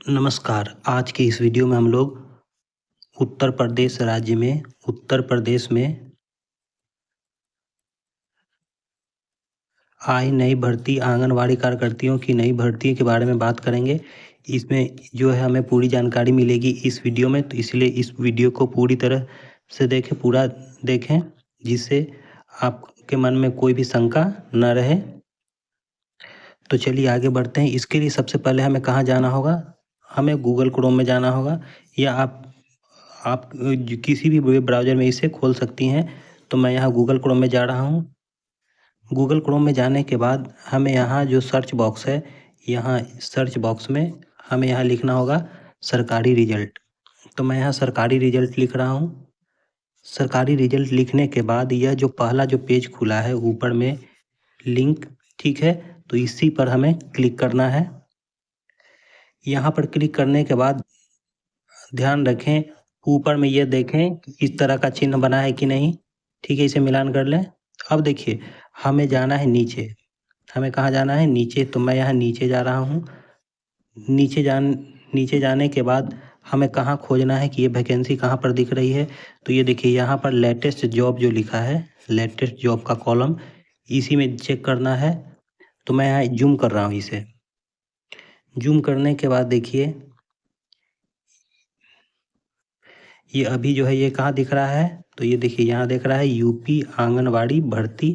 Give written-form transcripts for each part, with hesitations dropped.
नमस्कार। आज के इस वीडियो में हम लोग उत्तर प्रदेश राज्य में उत्तर प्रदेश में आई नई भर्ती आंगनवाड़ी कार्यकर्तियों की नई भर्ती के बारे में बात करेंगे। इसमें जो है हमें पूरी जानकारी मिलेगी इस वीडियो में, तो इसलिए इस वीडियो को पूरी तरह से पूरा देखें, जिससे आपके मन में कोई भी शंका न रहे। तो चलिए आगे बढ़ते हैं। इसके लिए सबसे पहले हमें कहाँ जाना होगा? हमें गूगल क्रोम में जाना होगा, या आप किसी भी वेब ब्राउज़र में इसे खोल सकती हैं। तो मैं यहाँ गूगल क्रोम में जा रहा हूँ। गूगल क्रोम में जाने के बाद हमें यहाँ जो सर्च बॉक्स है, यहाँ सर्च बॉक्स में हमें यहाँ लिखना होगा सरकारी रिजल्ट। तो मैं यहाँ सरकारी रिजल्ट लिख रहा हूँ। सरकारी रिजल्ट लिखने के बाद यह जो पहला जो पेज खुला है ऊपर में लिंक, ठीक है, तो इसी पर हमें क्लिक करना है। यहाँ पर क्लिक करने के बाद ध्यान रखें, ऊपर में ये देखें इस तरह का चिन्ह बना है कि नहीं, ठीक है, इसे मिलान कर लें। अब देखिए हमें जाना है नीचे। हमें कहाँ जाना है? नीचे। तो मैं यहाँ नीचे जा रहा हूँ। नीचे जाने के बाद हमें कहाँ खोजना है कि ये वैकेंसी कहाँ पर दिख रही है। तो ये देखिए यहाँ पर लेटेस्ट जॉब जो लिखा है, लेटेस्ट जॉब का कॉलम, इसी में चेक करना है। तो मैं यहाँ जूम कर रहा हूँ इसे। जूम करने के बाद देखिए ये अभी जो है ये कहाँ दिख रहा है? तो ये देखिए यहाँ दिख रहा है यूपी आंगनवाड़ी भर्ती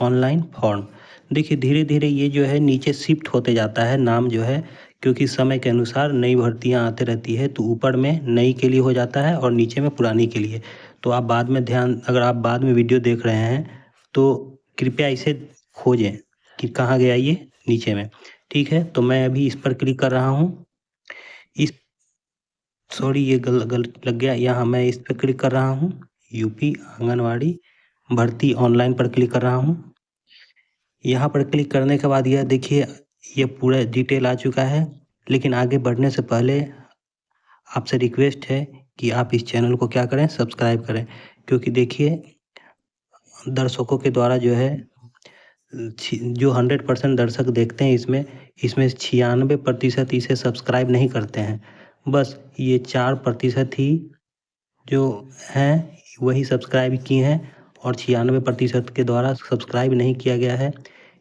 ऑनलाइन फॉर्म। देखिए धीरे धीरे ये जो है नीचे शिफ्ट होते जाता है नाम जो है, क्योंकि समय के अनुसार नई भर्तियाँ आते रहती है। तो ऊपर में नई के लिए हो जाता है और नीचे में पुरानी के लिए। तो आप बाद में अगर आप बाद में वीडियो देख रहे हैं तो कृपया इसे खोजें कि कहाँ गया ये नीचे में, ठीक है। तो मैं अभी इस पर क्लिक कर रहा हूँ। सॉरी, ये गलत लग गया। यहाँ मैं इस पर क्लिक कर रहा हूँ, यूपी आंगनवाड़ी भर्ती ऑनलाइन पर क्लिक कर रहा हूँ। यहाँ पर क्लिक करने के बाद यह देखिए ये पूरा डिटेल आ चुका है। लेकिन आगे बढ़ने से पहले आपसे रिक्वेस्ट है कि आप इस चैनल को क्या करें, सब्सक्राइब करें। क्योंकि देखिए दर्शकों के द्वारा जो है जो 100% दर्शक देखते हैं इसमें 96% इसे सब्सक्राइब नहीं करते हैं। बस ये 4% ही जो हैं वही सब्सक्राइब किए हैं, और 96% के द्वारा सब्सक्राइब नहीं किया गया है।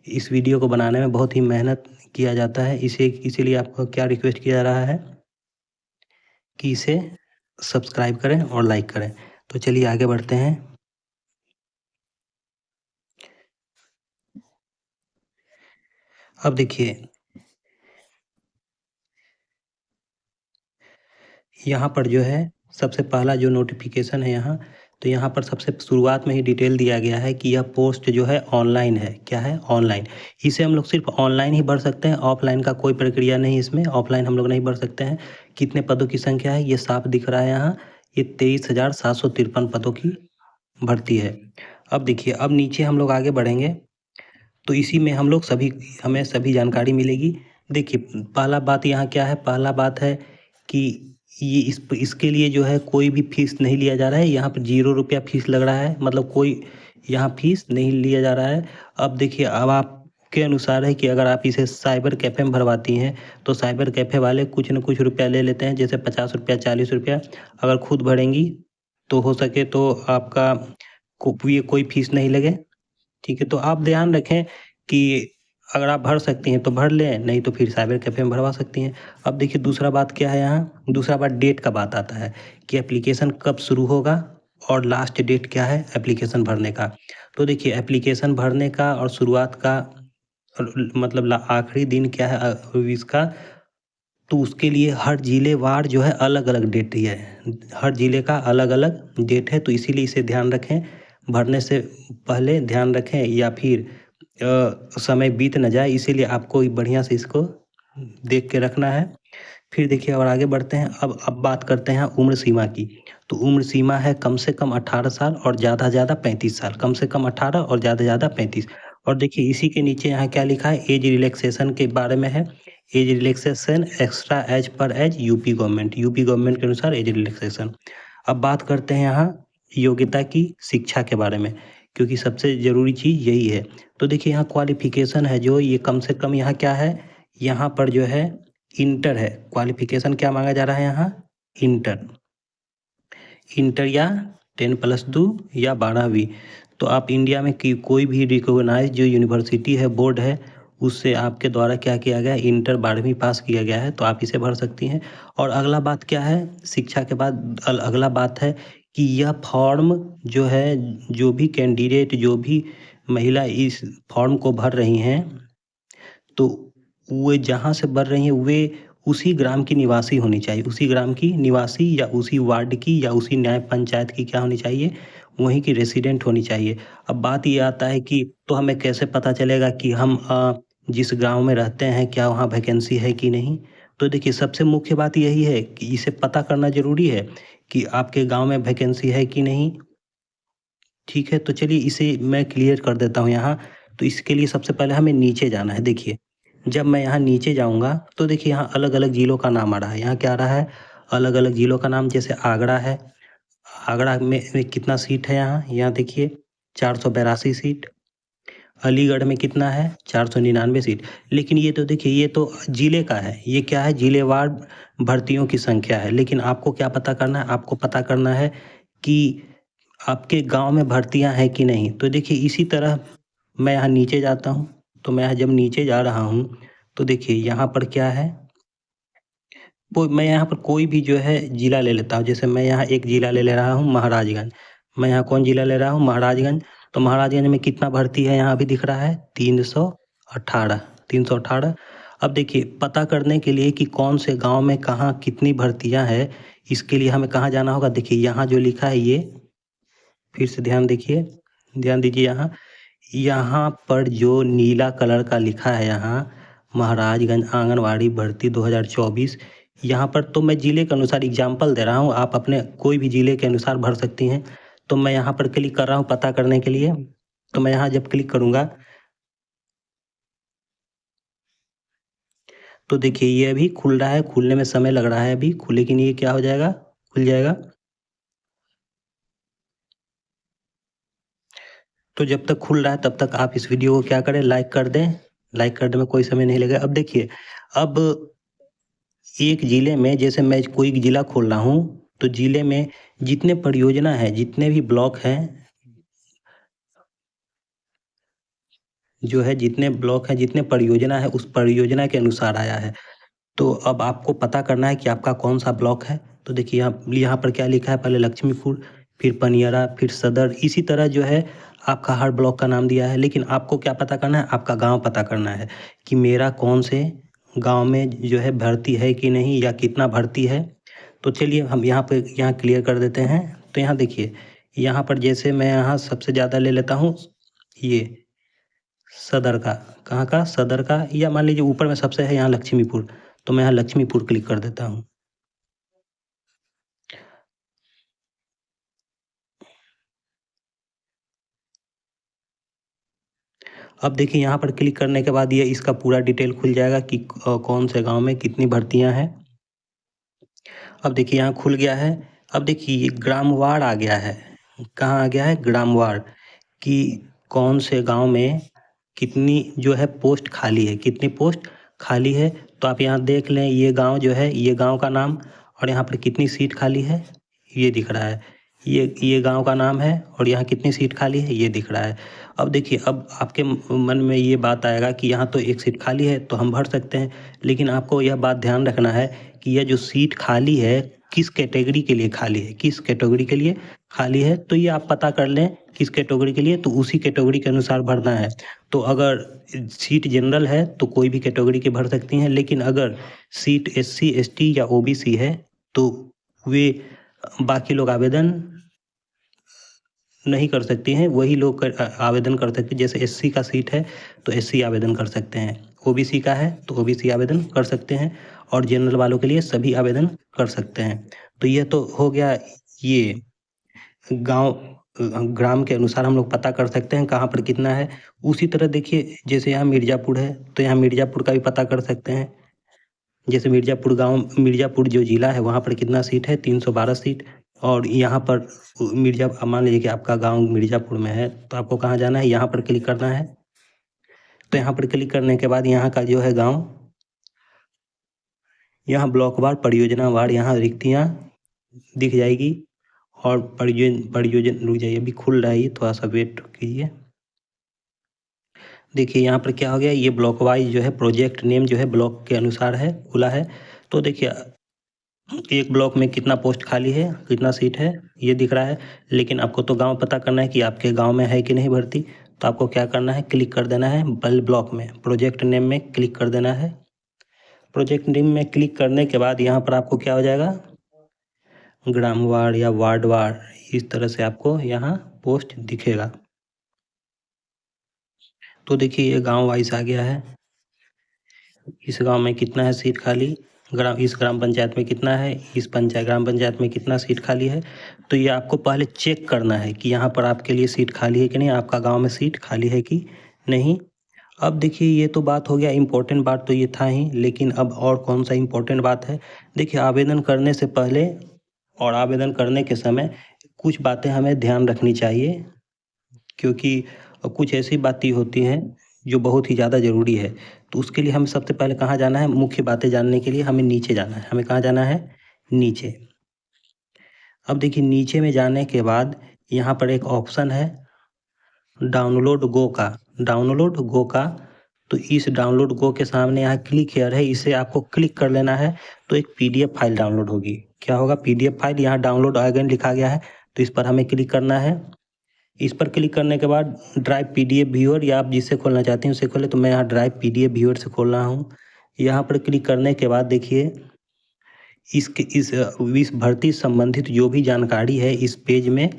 इस वीडियो को बनाने में बहुत ही मेहनत किया जाता है, इसीलिए आपको क्या रिक्वेस्ट किया जा रहा है कि इसे सब्सक्राइब करें और लाइक करें। तो चलिए आगे बढ़ते हैं। अब देखिए यहाँ पर जो है सबसे पहला जो नोटिफिकेशन है यहाँ, तो यहाँ पर सबसे शुरुआत में ही डिटेल दिया गया है कि यह पोस्ट जो है ऑनलाइन है। क्या है? ऑनलाइन। इसे हम लोग सिर्फ ऑनलाइन ही भर सकते हैं, ऑफलाइन का कोई प्रक्रिया नहीं इसमें। ऑफलाइन हम लोग नहीं भर सकते हैं। कितने पदों की संख्या है ये साफ दिख रहा है यहाँ, ये 23,753 पदों की भर्ती है। अब देखिए अब नीचे हम लोग आगे बढ़ेंगे तो इसी में हमें सभी जानकारी मिलेगी। देखिए पहला बात यहाँ क्या है? पहला बात है कि ये इसके लिए जो है कोई भी फीस नहीं लिया जा रहा है। यहाँ पर 0 रुपया फीस लग रहा है, मतलब कोई यहाँ फीस नहीं लिया जा रहा है। अब देखिए अब आपके अनुसार है कि अगर आप इसे साइबर कैफ़े में भरवाती हैं तो साइबर कैफ़े वाले कुछ न कुछ रुपया ले लेते हैं, जैसे 50 रुपया 40 रुपया। अगर खुद भरेंगी तो हो सके तो आपका ये कोई फीस नहीं लगे, ठीक है। तो आप ध्यान रखें कि अगर आप भर सकती हैं तो भर लें, नहीं तो फिर साइबर कैफ़े में भरवा सकती हैं। अब देखिए दूसरा बात क्या है यहाँ? दूसरा बात डेट का बात आता है कि एप्लीकेशन कब शुरू होगा और लास्ट डेट क्या है एप्लीकेशन भरने का। तो देखिए एप्लीकेशन भरने का और शुरुआत का मतलब आखिरी दिन क्या है इसका, तो उसके लिए हर ज़िलेवार जो है अलग-अलग डेट है। हर ज़िले का अलग-अलग डेट है, तो इसीलिए इसे ध्यान रखें। भरने से पहले ध्यान रखें, या फिर समय बीत ना जाए, इसीलिए आपको बढ़िया से इसको देख के रखना है। फिर देखिए और आगे बढ़ते हैं। अब बात करते हैं उम्र सीमा की। तो उम्र सीमा है कम से कम 18 साल और ज़्यादा से ज़्यादा 35 साल। कम से कम 18 और ज़्यादा से ज़्यादा 35। और देखिए इसी के नीचे यहाँ क्या लिखा है? एज रिलैक्सेशन के बारे में है। एज रिलैक्सेशन एक्स्ट्रा एज पर एज यूपी गवर्नमेंट के अनुसार एज रिलैक्सेशन। अब बात करते हैं यहाँ योग्यता की, शिक्षा के बारे में, क्योंकि सबसे ज़रूरी चीज़ यही है। तो देखिए यहाँ क्वालिफ़िकेशन है जो ये कम से कम यहाँ क्या है, यहाँ पर जो है इंटर है, क्वालिफिकेशन क्या मांगा जा रहा है यहाँ? इंटर, इंटर या 10+2 या 12वीं। तो आप इंडिया में कोई भी रिकॉग्नाइज जो यूनिवर्सिटी है, बोर्ड है, उससे आपके द्वारा क्या किया गया है? इंटर 12वीं पास किया गया है, तो आप इसे भर सकती हैं। और अगला बात क्या है? शिक्षा के बाद अगला बात है कि यह फॉर्म जो है, जो भी कैंडिडेट, जो भी महिला इस फॉर्म को भर रही हैं, तो वे जहाँ से भर रही हैं वे उसी ग्राम की निवासी होनी चाहिए, उसी ग्राम की निवासी या उसी वार्ड की या उसी न्याय पंचायत की क्या होनी चाहिए? वहीं की रेसिडेंट होनी चाहिए। अब बात ये आता है कि तो हमें कैसे पता चलेगा कि हम जिस गांव में रहते हैं क्या वहाँ वैकेंसी है कि नहीं? तो देखिए, सबसे मुख्य बात यही है कि इसे पता करना ज़रूरी है कि आपके गांव में वैकेंसी है कि नहीं। ठीक है, तो चलिए इसे मैं क्लियर कर देता हूँ यहाँ। तो इसके लिए सबसे पहले हमें नीचे जाना है। देखिए, जब मैं यहाँ नीचे जाऊँगा तो देखिए यहाँ अलग-अलग ज़िलों का नाम आ रहा है। यहाँ क्या आ रहा है? अलग-अलग ज़िलों का नाम, जैसे आगरा है। आगरा में कितना सीट है यहाँ? यहाँ देखिए 482 सीट। अलीगढ़ में कितना है? 499 सीट। लेकिन ये तो देखिए, ये तो ज़िले का है। ये क्या है? ज़िलेवार भर्तियों की संख्या है। लेकिन आपको क्या पता करना है? आपको पता करना है कि आपके गाँव में भर्तियाँ हैं कि नहीं। तो देखिए इसी तरह मैं यहाँ नीचे जाता हूँ। तो मैं यहाँ जब नीचे जा रहा हूँ तो देखिए यहाँ पर क्या है? वो मैं यहाँ पर कोई भी जो है ज़िला ले लेता हूँ। जैसे मैं यहाँ एक ज़िला ले ले रहा हूँ, महाराजगंज। मैं यहाँ कौन ज़िला ले रहा हूँ? महाराजगंज। तो महाराजगंज में कितना भर्ती है? यहाँ अभी दिख रहा है 318, 318। अब देखिए, पता करने के लिए कि कौन से गाँव में कहाँ कितनी भर्तियाँ हैं, इसके लिए हमें कहाँ जाना होगा? देखिए यहाँ जो लिखा है, ये फिर से ध्यान देखिए, ध्यान दीजिए यहाँ। यहाँ पर जो नीला कलर का लिखा है, यहाँ महाराजगंज आंगनवाड़ी भर्ती 2024। यहाँ पर तो मैं ज़िले के अनुसार एग्जाम्पल दे रहा हूँ, आप अपने कोई भी ज़िले के अनुसार भर सकती हैं। तो मैं यहाँ पर क्लिक कर रहा हूँ पता करने के लिए। तो मैं यहाँ जब क्लिक करूँगा तो देखिए ये अभी खुल रहा है, खुलने में समय लग रहा है अभी, लेकिन ये क्या हो जाएगा? खुल जाएगा। तो जब तक खुल रहा है तब तक आप इस वीडियो को क्या करें? लाइक कर दें। लाइक करने में कोई समय नहीं लगेगा। अब देखिए, अब एक ज़िले में जैसे मैं कोई ज़िला खोल रहा हूँ, तो ज़िले में जितने परियोजना हैं, जितने भी ब्लॉक हैं, जो है जितने ब्लॉक हैं, जितने परियोजना है, उस परियोजना के अनुसार आया है। तो अब आपको पता करना है कि आपका कौन-सा ब्लॉक है। तो देखिए यहाँ पर क्या लिखा है? पहले लक्ष्मीपुर, फिर पनियरा, फिर सदर, इसी तरह जो है आपका हर ब्लॉक का नाम दिया है। लेकिन आपको क्या पता करना है? आपका गाँव पता करना है कि मेरा कौन से गाँव में जो है भर्ती है कि नहीं, या कितना भर्ती है। तो चलिए हम यहाँ क्लियर कर देते हैं। तो यहाँ देखिए, यहाँ पर जैसे मैं यहाँ सबसे ज़्यादा ले लेता हूँ ये सदर का। कहाँ का? सदर का। या मान लीजिए ऊपर में सबसे है यहाँ लक्ष्मीपुर, तो मैं यहाँ लक्ष्मीपुर क्लिक कर देता हूँ। अब देखिए यहाँ पर क्लिक करने के बाद ये इसका पूरा डिटेल खुल जाएगा कि कौन से गाँव में कितनी भर्तियाँ हैं। अब देखिए यहाँ खुल गया है। अब देखिए ये ग्रामवार आ गया है। कहाँ आ गया है? ग्रामवार, कि कौन से गाँव में कितनी जो है पोस्ट खाली है, कितनी पोस्ट खाली है। तो आप यहाँ देख लें, ये गाँव जो है, ये गाँव का नाम, और यहाँ पर कितनी सीट खाली है ये दिख रहा है। ये गाँव का नाम है और यहाँ कितनी सीट खाली है ये दिख रहा है। अब देखिए, अब आपके मन में ये बात आएगा कि यहाँ तो एक सीट खाली है तो हम भर सकते हैं। लेकिन आपको यह बात ध्यान रखना है कि यह जो सीट खाली है किस कैटेगरी के लिए खाली है, किस कैटेगरी के लिए खाली है। तो ये आप पता कर लें किस कैटेगरी के लिए, तो उसी कैटेगरी के अनुसार भरना है। तो अगर सीट जनरल है तो कोई भी कैटेगरी के भर सकती हैं। लेकिन अगर सीट एससी एसटी या ओबीसी है तो वे बाकी लोग आवेदन नहीं कर सकती हैं, वही लोग आवेदन कर सकते हैं। जैसे एससी का सीट है तो एससी आवेदन कर सकते हैं, ओबीसी का है तो ओबीसी आवेदन कर सकते हैं, और जनरल वालों के लिए सभी आवेदन कर सकते हैं। तो यह तो हो गया, ये गाँव ग्राम के अनुसार हम लोग पता कर सकते हैं कहाँ पर कितना है। उसी तरह देखिए, जैसे यहाँ मिर्ज़ापुर है तो यहाँ मिर्ज़ापुर का भी पता कर सकते हैं। जैसे मिर्ज़ापुर जो ज़िला है वहाँ पर कितना सीट है? 312 सीट। और यहाँ पर मान लीजिए कि आपका गाँव मिर्ज़ापुर में है, तो आपको कहाँ जाना है? यहाँ पर क्लिक करना है। तो यहाँ पर क्लिक करने के बाद यहाँ का जो है गाँव यहाँ ब्लॉकवार परियोजनावार यहाँ रिक्तियाँ दिख जाएगी और परियोजना रुक जाइए, अभी खुल रहा है ये, थोड़ा सा वेट कीजिए। देखिए यहाँ पर क्या हो गया, ये ब्लॉक वाइज जो है प्रोजेक्ट नेम जो है ब्लॉक के अनुसार है, खुला है। तो देखिए एक ब्लॉक में कितना पोस्ट खाली है, कितना सीट है, ये दिख रहा है। लेकिन आपको तो गांव पता करना है कि आपके गांव में है कि नहीं भर्ती। तो आपको क्या करना है, क्लिक कर देना है बल ब्लॉक में, प्रोजेक्ट नेम में क्लिक कर देना है। प्रोजेक्ट नेम में क्लिक करने के बाद यहाँ पर आपको क्या हो जाएगा, ग्रामवार या वार्डवार इस तरह से आपको यहाँ पोस्ट दिखेगा। तो देखिए ये गांव वाइज आ गया है, इस गांव में कितना है सीट खाली, इस ग्राम पंचायत में कितना है, इस ग्राम पंचायत में कितना सीट खाली है। तो ये आपको पहले चेक करना है कि यहाँ पर आपके लिए सीट खाली है कि नहीं, आपका गांव में सीट खाली है कि नहीं। अब देखिए ये तो बात हो गया, इम्पोर्टेंट बात तो ये था ही, लेकिन अब और कौन सा इम्पोर्टेंट बात है। देखिए आवेदन करने से पहले और आवेदन करने के समय कुछ बातें हमें ध्यान रखनी चाहिए, क्योंकि कुछ ऐसी बातें होती हैं जो बहुत ही ज़्यादा ज़रूरी है। तो उसके लिए हमें सबसे पहले कहाँ जाना है, मुख्य बातें जानने के लिए हमें नीचे जाना है। हमें कहाँ जाना है, नीचे। अब देखिए नीचे में जाने के बाद यहाँ पर एक ऑप्शन है डाउनलोड गो का, डाउनलोड गो का। तो इस डाउनलोड गो के सामने यहाँ क्लिक हियर है, इसे आपको क्लिक कर लेना है। तो एक पीडीएफ फाइल डाउनलोड होगी, क्या होगा, पीडीएफ फाइल, यहाँ डाउनलोड अगेन लिखा गया है। तो इस पर हमें क्लिक करना है। इस पर क्लिक करने के बाद ड्राइव पीडीएफ व्यूअर, या आप जिससे खोलना चाहते हैं उसे खोलें। तो मैं यहाँ ड्राइव पीडीएफ व्यूअर से खोल रहा हूँ। यहाँ पर क्लिक करने के बाद देखिए इस भर्ती संबंधित जो भी जानकारी है इस पेज में,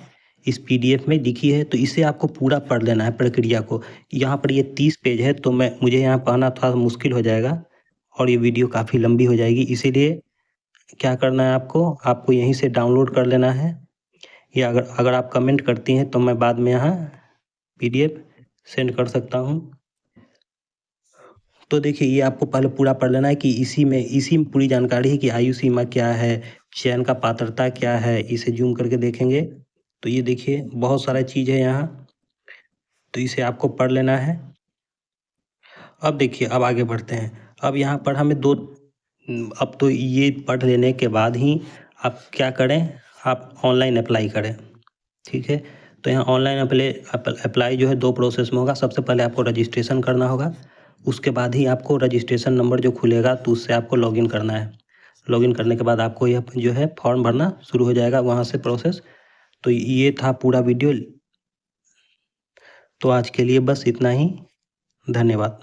इस पीडीएफ में लिखी है। तो इसे आपको पूरा पढ़ लेना है, प्रक्रिया को। यहाँ पर ये 30 पेज है, तो मुझे यहाँ पढ़ना थोड़ा मुश्किल हो जाएगा और ये वीडियो काफ़ी लंबी हो जाएगी। इसीलिए क्या करना है, आपको यहीं से डाउनलोड कर लेना है, या अगर आप कमेंट करती हैं तो मैं बाद में यहाँ पीडीएफ सेंड कर सकता हूँ। तो देखिए ये आपको पहले पूरा पढ़ लेना है कि इसी में पूरी जानकारी है कि आयु सीमा क्या है, चयन का पात्रता क्या है। इसे जूम करके देखेंगे तो ये देखिए बहुत सारा चीज़ है यहाँ, तो इसे आपको पढ़ लेना है। अब देखिए अब आगे बढ़ते हैं। अब यहाँ पर हमें अब तो ये पढ़ लेने के बाद ही आप क्या करें, आप ऑनलाइन अप्लाई करें, ठीक है। तो यहाँ ऑनलाइन अप्लाई जो है 2 प्रोसेस में होगा। सबसे पहले आपको रजिस्ट्रेशन करना होगा, उसके बाद ही आपको रजिस्ट्रेशन नंबर जो खुलेगा तो उससे आपको लॉगिन करना है। लॉगिन करने के बाद आपको यह जो है फॉर्म भरना शुरू हो जाएगा वहाँ से प्रोसेस। तो ये था पूरा वीडियो। तो आज के लिए बस इतना ही, धन्यवाद।